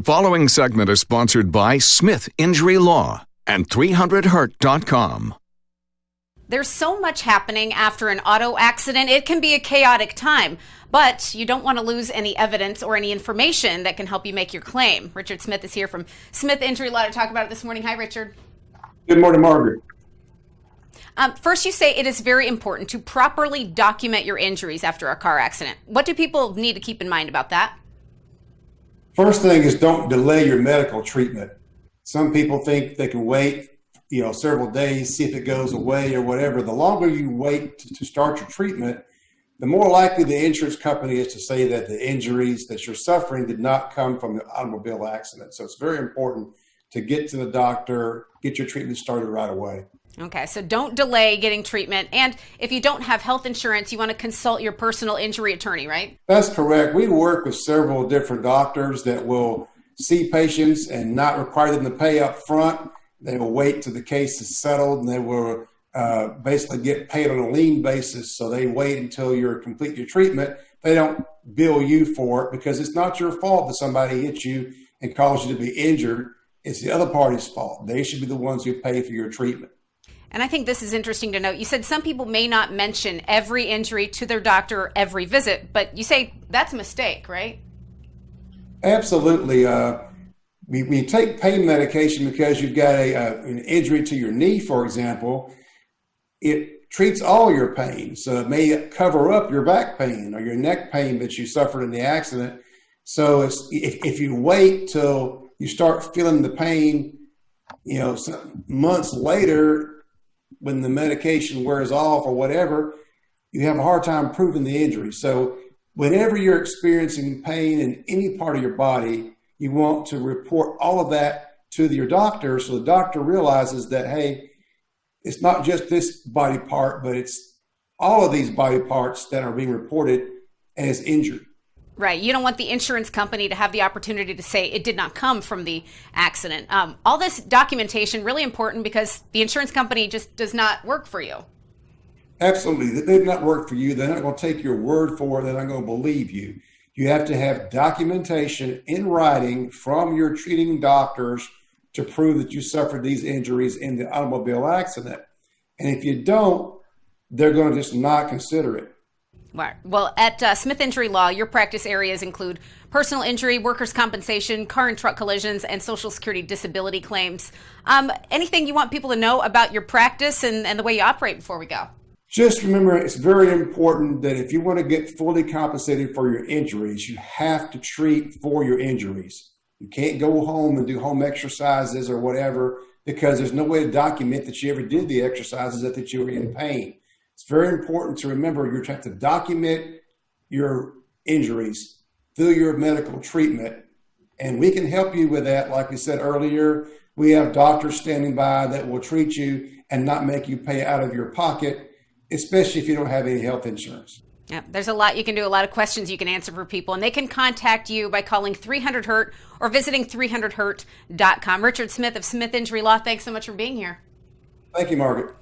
The following segment is sponsored by Smith Injury Law and 300hurt.com. There's so much happening after an auto accident. It can be a chaotic time, but you don't want to lose any evidence or any information that can help you make your claim. Richard Smith is here from Smith Injury Law to talk about it this morning. Hi, Richard. Good morning, Margaret. First, you say it is very important to properly document your injuries after a car accident. What do people need to keep in mind about that? First thing is don't delay your medical treatment. Some people think they can wait, several days, see if it goes away or whatever. The longer you wait to start your treatment, the more likely the insurance company is to say that the injuries that you're suffering did not come from the automobile accident. So it's very important to get to the doctor, get your treatment started right away. Okay, so don't delay getting treatment. And if you don't have health insurance, you want to consult your personal injury attorney, right? That's correct. We work with several different doctors that will see patients and not require them to pay up front. They will wait till the case is settled, and they will basically get paid on a lien basis. So they wait until you complete your treatment. They don't bill you for it because it's not your fault that somebody hit you and caused you to be injured. It's the other party's fault. They should be the ones who pay for your treatment. And I think this is interesting to note. You said some people may not mention every injury to their doctor every visit, but you say that's a mistake, right? Absolutely. We take pain medication because you've got an injury to your knee, for example. It treats all your pain. So it may cover up your back pain or your neck pain that you suffered in the accident. So if you wait till you start feeling the pain, some months later, when the medication wears off or whatever, you have a hard time proving the injury. So whenever you're experiencing pain in any part of your body, you want to report all of that to your doctor so the doctor realizes that, hey, it's not just this body part, but it's all of these body parts that are being reported as injured. Right. You don't want the insurance company to have the opportunity to say it did not come from the accident. All this documentation, really important because the insurance company just does not work for you. Absolutely. They do not work for you. They're not going to take your word for it. They're not going to believe you. You have to have documentation in writing from your treating doctors to prove that you suffered these injuries in the automobile accident. And if you don't, they're going to just not consider it. Right. Well, at Smith Injury Law, your practice areas include personal injury, workers' compensation, car and truck collisions, and Social Security disability claims. Anything you want people to know about your practice and the way you operate before we go? Just remember, it's very important that if you want to get fully compensated for your injuries, you have to treat for your injuries. You can't go home and do home exercises or whatever because there's no way to document that you ever did the exercises that you were in pain. It's very important to remember you're trying to document your injuries through your medical treatment, and we can help you with that. Like we said earlier, we have doctors standing by that will treat you and not make you pay out of your pocket, especially if you don't have any health insurance. Yeah, there's a lot you can do, a lot of questions you can answer for people, and they can contact you by calling 300HURT or visiting 300hurt.com. Richard Smith of Smith Injury Law, thanks so much for being here. Thank you, Margaret.